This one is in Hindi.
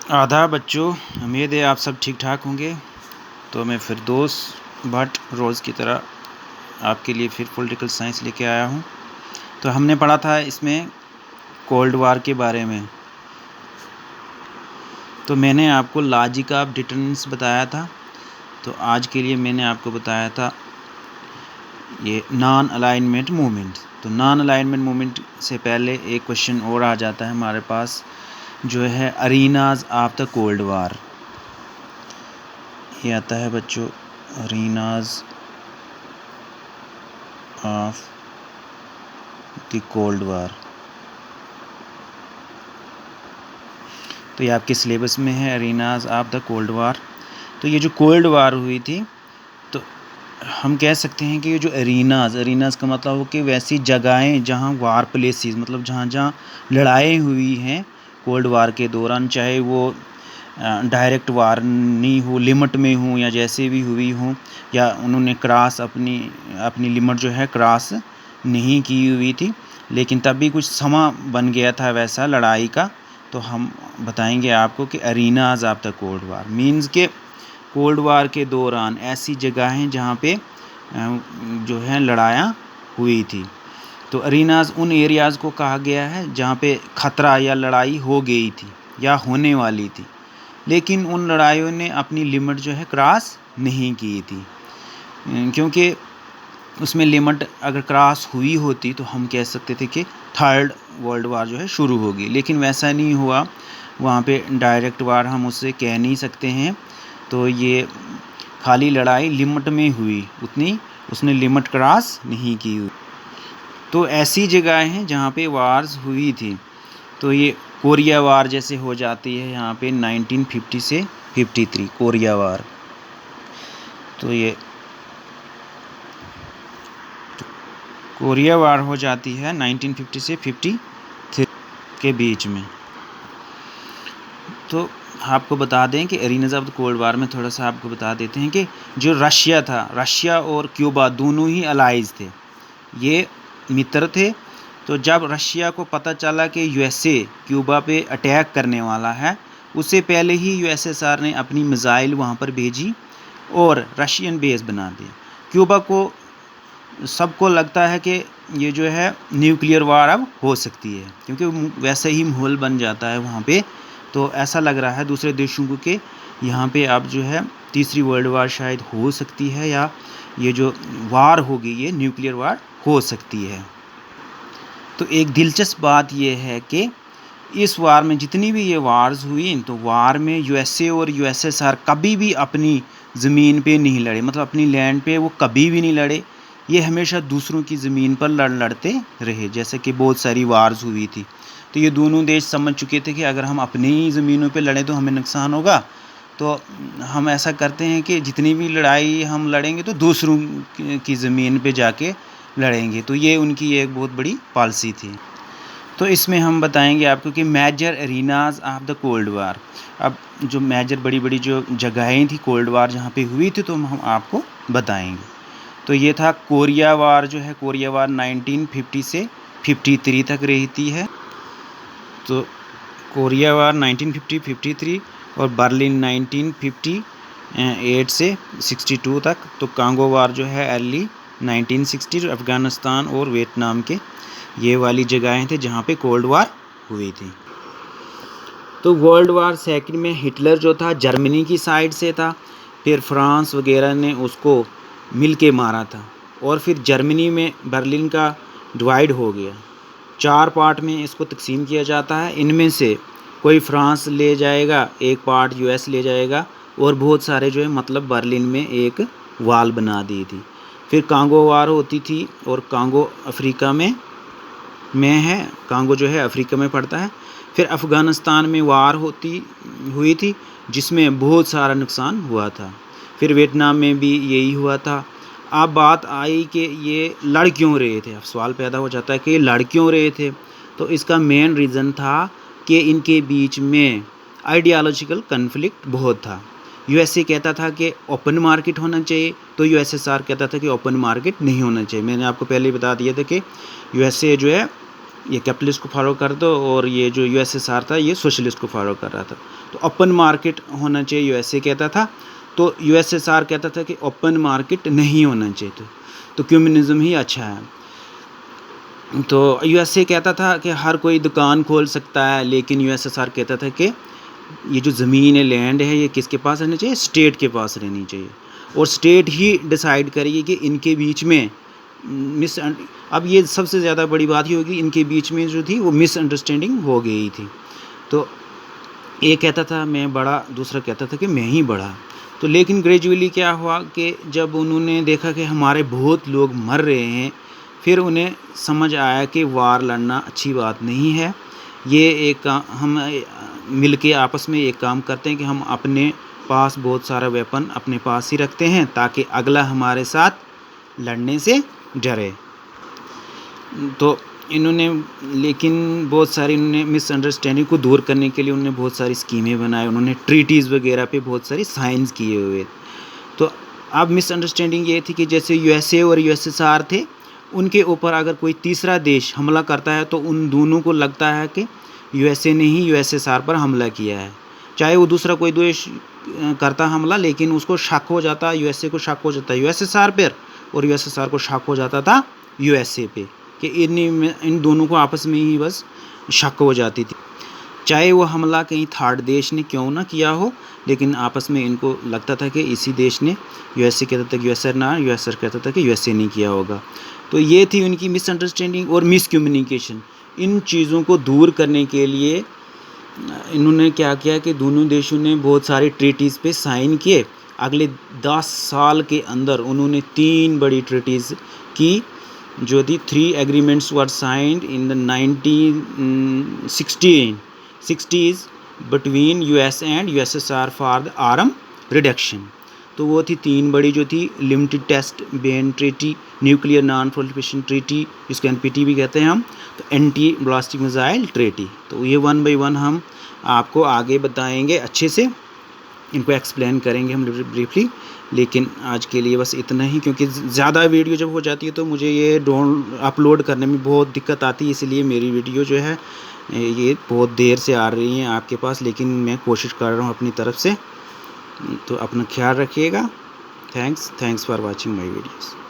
आदाब बच्चों, उम्मीद है आप सब ठीक ठाक होंगे। तो मैं फिरदौस भट्ट रोज़ की तरह आपके लिए फिर पॉलिटिकल साइंस लेके आया हूँ। तो हमने पढ़ा था इसमें कोल्ड वार के बारे में। तो मैंने आपको लॉजिक ऑफ डिटरमिनेंस बताया था। तो आज के लिए मैंने आपको बताया था ये नॉन अलाइनमेंट मूवमेंट। तो नॉन अलाइनमेंट मूवमेंट से पहले एक क्वेश्चन और आ जाता है हमारे पास, जो है अरीनाज ऑफ द कोल्ड वार। ये आता है बच्चों, अरीनाज ऑफ द कोल्ड वार। तो ये आपके सिलेबस में है, अरीनाज ऑफ द कोल्ड वार। तो ये जो कोल्ड वार हुई थी, तो हम कह सकते हैं कि ये जो अरीनाज का मतलब हो कि वैसी जगहें जहाँ वार प्लेसेस, मतलब जहाँ जहाँ लड़ाई हुई हैं कोल्ड वार के दौरान, चाहे वो डायरेक्ट वार नहीं हो, लिमिट में हो या जैसे भी हुई हो, या उन्होंने क्रॉस अपनी लिमिट जो है क्रॉस नहीं की हुई थी, लेकिन तब भी कुछ समा बन गया था वैसा लड़ाई का। तो हम बताएंगे आपको कि arenas of the cold war means के कोल्ड वार के दौरान ऐसी जगहें जहाँ पे जो है लड़ाइयाँ हुई थी। तो अरीनाज उन एरियाज़ को कहा गया है जहाँ पे ख़तरा या लड़ाई हो गई थी या होने वाली थी, लेकिन उन लड़ाइयों ने अपनी लिमिट जो है क्रॉस नहीं की थी, क्योंकि उसमें लिमिट अगर क्रॉस हुई होती तो हम कह सकते थे कि थर्ड वर्ल्ड वार जो है शुरू होगी, लेकिन वैसा नहीं हुआ। वहाँ पे डायरेक्ट वार हम उससे कह नहीं सकते हैं। तो ये खाली लड़ाई लिमिट में हुई, उतनी उसने लिमिट क्रॉस नहीं की हुई। तो ऐसी जगह हैं जहाँ पे वार्स हुई थी। तो ये कोरिया वार जैसे हो जाती है यहाँ पे 1950 से 53 कोरिया वार। तो ये कोरिया वार हो जाती है 1950 से 53 के बीच में। तो आपको बता दें कि एरिनाज ऑफ द कोल्ड वार में थोड़ा सा आपको बता देते हैं कि जो रशिया था, रशिया और क्यूबा दोनों ही अलाइज थे, ये मित्र थे। तो जब रशिया को पता चला कि यूएसए क्यूबा पे अटैक करने वाला है, उससे पहले ही यूएसएसआर ने अपनी मिसाइल वहाँ पर भेजी और रशियन बेस बना दिया। क्यूबा को सबको लगता है कि ये जो है न्यूक्लियर वार अब हो सकती है, क्योंकि वैसे ही माहौल बन जाता है वहाँ पे। तो ऐसा लग रहा है दूसरे देशों को कि यहाँ पे अब जो है तीसरी वर्ल्ड वार शायद हो सकती है, या ये जो वार होगी ये न्यूक्लियर वार हो सकती है। तो एक दिलचस्प बात यह है कि इस वार में जितनी भी ये वार्स हुई, तो वार में यूएसए और यूएसएसआर कभी भी अपनी ज़मीन पे नहीं लड़े, मतलब अपनी लैंड पे वो कभी भी नहीं लड़े। ये हमेशा दूसरों की ज़मीन पर लड़ते रहे, जैसे कि बहुत सारी वार्स हुई थी। तो ये दोनों देश समझ चुके थे कि अगर हम अपनी ही ज़मीनों पे लड़ें तो हमें नुकसान होगा। तो हम ऐसा करते हैं कि जितनी भी लड़ाई हम लड़ेंगे तो दूसरों की ज़मीन पे जाके लड़ेंगे। तो ये उनकी एक बहुत बड़ी पॉलिसी थी। तो इसमें हम बताएंगे आपको कि major arenas of the cold war. अब जो मेजर बड़ी बड़ी जो जगहें थी कोल्ड वार जहाँ पे हुई थी, तो हम आपको बताएंगे। तो ये था कोरिया वार, जो है कोरिया वार 1950 से 53 तक रहती है। तो कोरिया वार 1950-53 और बर्लिन 1958 से 62 तक। तो कांगो वार जो है अर्ली 1960, अफ़गानिस्तान और वियतनाम के ये वाली जगहें थे जहाँ पे कोल्ड वार हुई थी। तो वर्ल्ड वार सेकंड में हिटलर जो था जर्मनी की साइड से था, फिर फ्रांस वगैरह ने उसको मिल के मारा था, और फिर जर्मनी में बर्लिन का डिवाइड हो गया, 4 पार्ट में इसको तकसीम किया जाता है। इनमें से कोई फ्रांस ले जाएगा, एक पार्ट यूएस ले जाएगा, और बहुत सारे जो है मतलब बर्लिन में एक वाल बना दी थी। फिर कांगो वार होती थी, और कांगो अफ्रीका में है, कांगो जो है अफ्रीका में पड़ता है। फिर अफ़गानिस्तान में वार हुई थी जिसमें बहुत सारा नुकसान हुआ था। फिर वियतनाम में भी यही हुआ था। अब बात आई कि ये लड़ क्यों रहे थे। अब सवाल पैदा हो जाता है कि ये लड़ क्यों रहे थे। तो इसका मेन रीज़न था कि इनके बीच में आइडियालॉजिकल कन्फ्लिक्ट बहुत था। यूएसए कहता था कि ओपन मार्केट होना चाहिए, तो यूएसएसआर कहता था कि ओपन मार्केट नहीं होना चाहिए। मैंने आपको पहले ही बता दिया था कि यूएसए जो है ये कैपिटलिस्ट को फॉलो कर दो, और ये जो यूएसएसआर था ये सोशलिस्ट को फॉलो कर रहा था। तो ओपन मार्केट होना चाहिए यूएसए कहता था, तो यूएसएसआर कहता था कि ओपन मार्केट नहीं होना चाहिए, तो कम्युनिज्म ही अच्छा है। तो यूएसए कहता था कि हर कोई दुकान खोल सकता है, लेकिन यूएसएसआर कहता था कि ये जो ज़मीन है, लैंड है, ये किसके पास रहनी चाहिए, स्टेट के पास रहनी चाहिए, और स्टेट ही डिसाइड करेगी कि इनके बीच में अब ये सबसे ज़्यादा बड़ी बात ही होगी, इनके बीच में जो थी वो मिसअंडरस्टैंडिंग हो गई थी। तो एक कहता था मैं बड़ा, दूसरा कहता था कि मैं ही बड़ा। तो लेकिन ग्रेजुअली क्या हुआ कि जब उन्होंने देखा कि हमारे बहुत लोग मर रहे हैं, फिर उन्हें समझ आया कि वार लड़ना अच्छी बात नहीं है। ये एक हम मिलके आपस में एक काम करते हैं कि हम अपने पास बहुत सारा वेपन अपने पास ही रखते हैं, ताकि अगला हमारे साथ लड़ने से डरे। तो इन्होंने लेकिन बहुत सारी इन्होंने मिसअंडरस्टैंडिंग को दूर करने के लिए उन्होंने बहुत सारी स्कीमें बनाई, उन्होंने ट्रीटीज़ वगैरह पे बहुत सारी साइंस किए हुए। तो अब मिसअंडरस्टैंडिंग ये थी कि जैसे यूएसए और यूएसएसआर थे, उनके ऊपर अगर कोई तीसरा देश हमला करता है तो उन दोनों को लगता है कि यूएसए ने ही यूएसएसआर पर हमला किया है। चाहे वो दूसरा कोई देश करता हमला, लेकिन उसको शक हो जाता, यूएसए को शक हो जाता यूएसएसआर पर, और यूएसएसआर को शक हो जाता था यूएसए पे, कि इन दोनों को आपस में ही बस शक हो जाती थी। चाहे वो हमला कहीं थर्ड देश ने क्यों ना किया हो, लेकिन आपस में इनको लगता था कि इसी देश ने, यूएसए कहता था कि यूएसए ना, यूएसए कहता था कि यूएसए नहीं किया होगा। तो ये थी उनकी मिसअंडरस्टैंडिंग और मिसकम्युनिकेशन। इन चीज़ों को दूर करने के लिए इन्होंने क्या किया कि दोनों देशों ने बहुत सारे ट्रीटीज़ पे साइन किए। अगले 10 साल के अंदर उन्होंने 3 बड़ी ट्रीटीज़ की, जो थी 3 agreements were signed in the 1960s between US and USSR for the arm reduction. तो वो थी 3 बड़ी जो थी, limited test ban treaty, nuclear non proliferation treaty, जिसको एनपीटी भी कहते हैं हम, तो एंटी ब्लास्टिक मिसाइल ट्रीटी। तो ये 1 बाय 1 हम आपको आगे बताएंगे, अच्छे से इनको एक्सप्लेन करेंगे हम ब्रीफली। लेकिन आज के लिए बस इतना ही, क्योंकि ज़्यादा वीडियो जब हो जाती है तो मुझे ये अपलोड करने में बहुत दिक्कत आती है, इसलिए मेरी वीडियो जो है ये बहुत देर से आ रही हैं आपके पास, लेकिन मैं कोशिश कर रहा हूँ अपनी तरफ से। तो अपना ख्याल रखिएगा। Thanks for watching my videos.